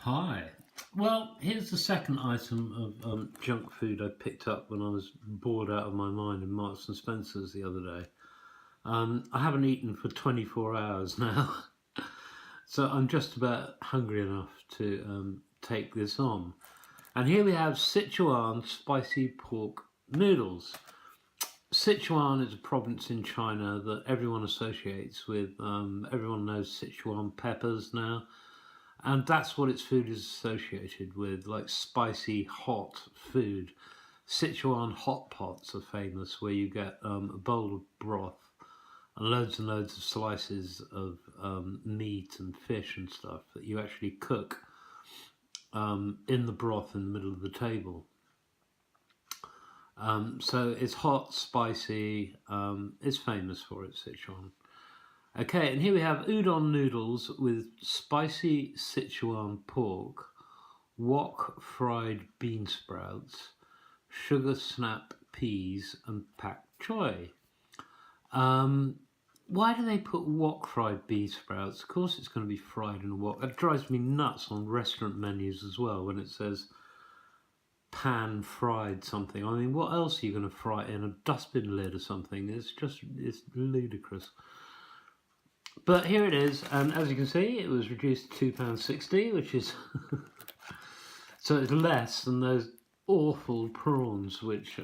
Hi. Well, here's the second item of junk food I picked up when I was bored out of my mind in Marks and Spencer's the other day. I haven't eaten for 24 hours now, so I'm just about hungry enough to take this on. And here we have Sichuan spicy pork noodles. Sichuan is a province in China that everyone associates with, everyone knows Sichuan peppers now. And that's what its food is associated with, like spicy, hot food. Sichuan hot pots are famous, where you get a bowl of broth and loads of slices of meat and fish and stuff that you actually cook in the broth in the middle of the table. So it's hot, spicy, it's famous for it, Sichuan. Okay, and here we have udon noodles with spicy Sichuan pork, wok fried bean sprouts, sugar snap peas, and pak choy. Why do they put wok fried bean sprouts? Of course it's going to be fried in a wok. That drives me nuts on restaurant menus as well when it says pan fried something. I mean, what else are you going to fry it in? A dustbin lid or something? It's ludicrous. But here it is, and as you can see, it was reduced to £2.60, which is so it's less than those awful prawns, which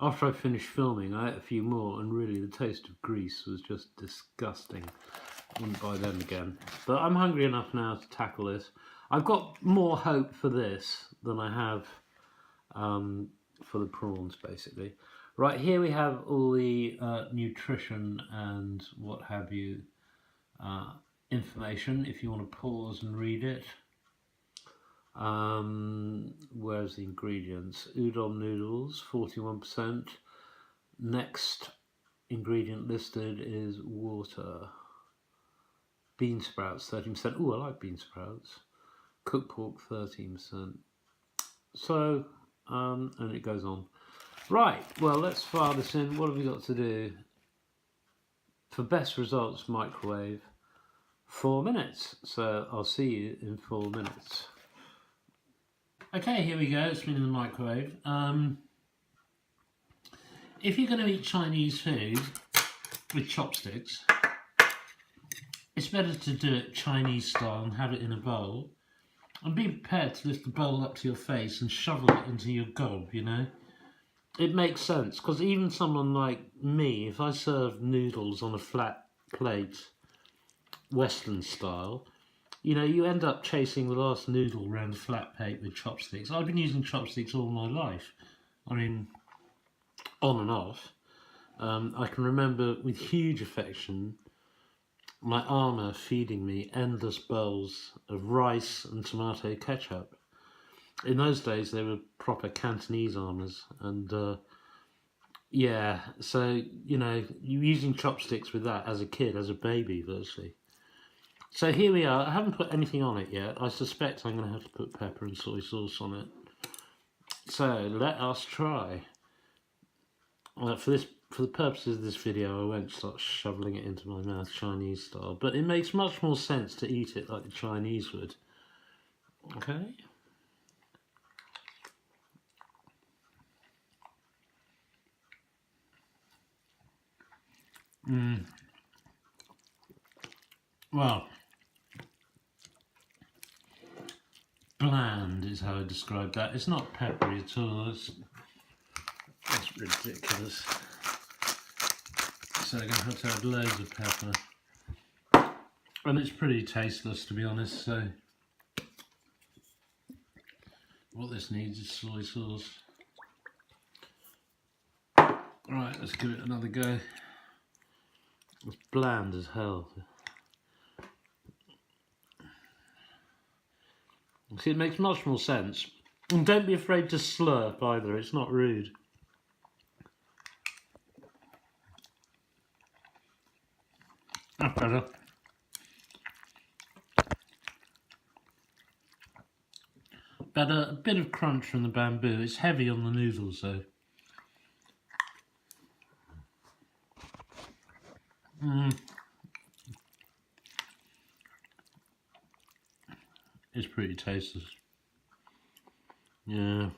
after I finished filming, I ate a few more, and really the taste of grease was just disgusting. I wouldn't buy them again. But I'm hungry enough now to tackle this. I've got more hope for this than I have for the prawns, basically. Right, here we have all the nutrition and what have you information, if you want to pause and read it. Where's the ingredients? Udon noodles, 41%. Next ingredient listed is water. Bean sprouts, 13%. Oh, I like bean sprouts. Cooked pork, 13%. So, and it goes on. Right, well, let's fire this in. What have we got to do? For best results, microwave 4 minutes. So I'll see you in 4 minutes. Okay, here we go. It's been in the microwave. If you're going to eat Chinese food with chopsticks, it's better to do it Chinese style and have it in a bowl. And be prepared to lift the bowl up to your face and shovel it into your gob, you know? It makes sense, because even someone like me, if I serve noodles on a flat plate, Western style, you know, you end up chasing the last noodle around a flat plate with chopsticks. I've been using chopsticks all my life. I mean, on and off. I can remember with huge affection my Armour feeding me endless bowls of rice and tomato ketchup. In those days, they were proper Cantonese Armours, and yeah, so, you know, you're using chopsticks with that as a kid, as a baby, virtually. So here we are. I haven't put anything on it yet. I suspect I'm going to have to put pepper and soy sauce on it. So let us try. For the purposes of this video, I won't start shoveling it into my mouth Chinese style, but it makes much more sense to eat it like the Chinese would. Okay. Well, bland is how I describe that. It's not peppery at all. That's ridiculous. So I'm going to have to add loads of pepper. And it's pretty tasteless, to be honest, so what this needs is soy sauce. Right, let's give it another go. It's bland as hell. See, it makes much more sense. And don't be afraid to slurp either, it's not rude. That's better. Better, a bit of crunch from the bamboo. It's heavy on the noodles though. It's pretty tasteless. Yeah.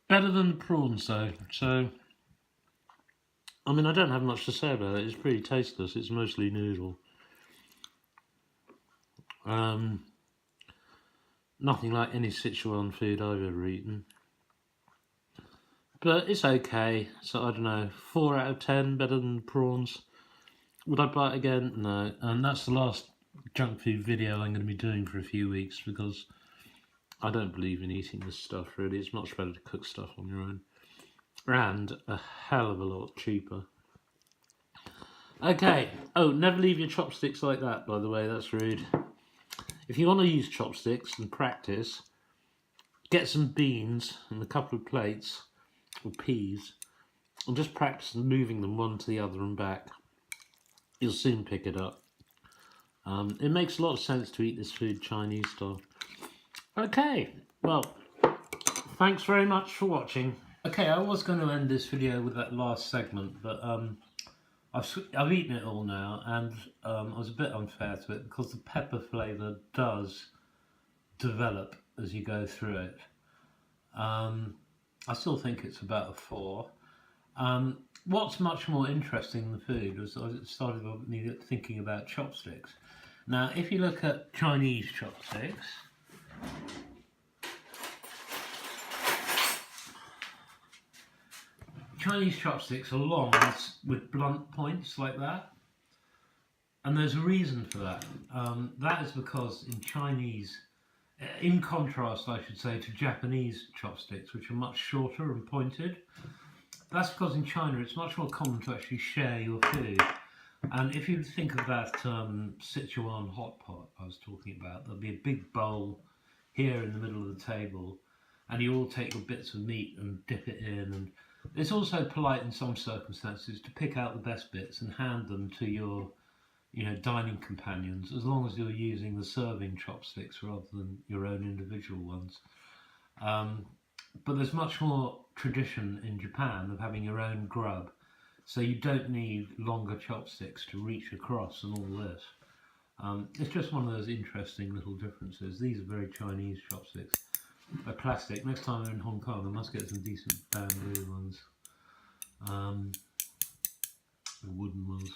Better than the prawns though, so I mean I don't have much to say about it. It's pretty tasteless. It's mostly noodle. Nothing like any Sichuan food I've ever eaten. But it's okay. So I don't know, 4 out of 10, better than prawns. Would I buy it again? No. And that's the last junk food video I'm going to be doing for a few weeks because I don't believe in eating this stuff really. It's much better to cook stuff on your own. And a hell of a lot cheaper. Okay. Oh, never leave your chopsticks like that, by the way. That's rude. If you want to use chopsticks and practice, get some beans and a couple of plates, or peas, and just practice moving them one to the other and back. You'll soon pick it up. It makes a lot of sense to eat this food Chinese style. Okay, well, thanks very much for watching. Okay, I was going to end this video with that last segment, but I've eaten it all now, and I was a bit unfair to it because the pepper flavour does develop as you go through it. I still think it's about a 4. What's much more interesting in the food was I started me thinking about chopsticks. Now, if you look at Chinese chopsticks, are long with blunt points like that, and there's a reason for that. That is because in Chinese, in contrast I should say to Japanese chopsticks, which are much shorter and pointed, that's because in China it's much more common to actually share your food. And if you think of that Sichuan hot pot I was talking about, there'll be a big bowl here in the middle of the table, and you all take your bits of meat and dip it in. And it's also polite in some circumstances to pick out the best bits and hand them to your, dining companions, as long as you're using the serving chopsticks rather than your own individual ones. But there's much more tradition in Japan of having your own grub, so you don't need longer chopsticks to reach across and all this. It's just one of those interesting little differences. These are very Chinese chopsticks. They're plastic. Next time I'm in Hong Kong, I must get some decent bamboo ones. The wooden ones.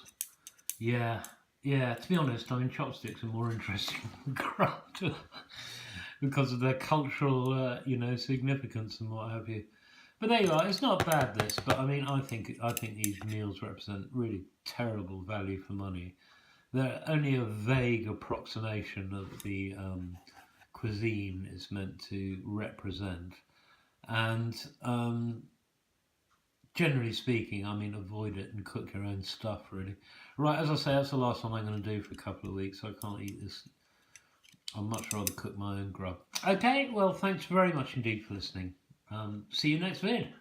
Yeah. To be honest, I mean, chopsticks are more interesting than grub because of their cultural, significance and what have you. But there you are. It's not bad, this, but I mean, I think these meals represent really terrible value for money. They're only a vague approximation of the cuisine it's meant to represent, and generally speaking, I mean, avoid it and cook your own stuff, really. Right, as I say, that's the last one I'm going to do for a couple of weeks. I can't eat this. I'd much rather cook my own grub. Okay, well, thanks very much indeed for listening. See you next vid.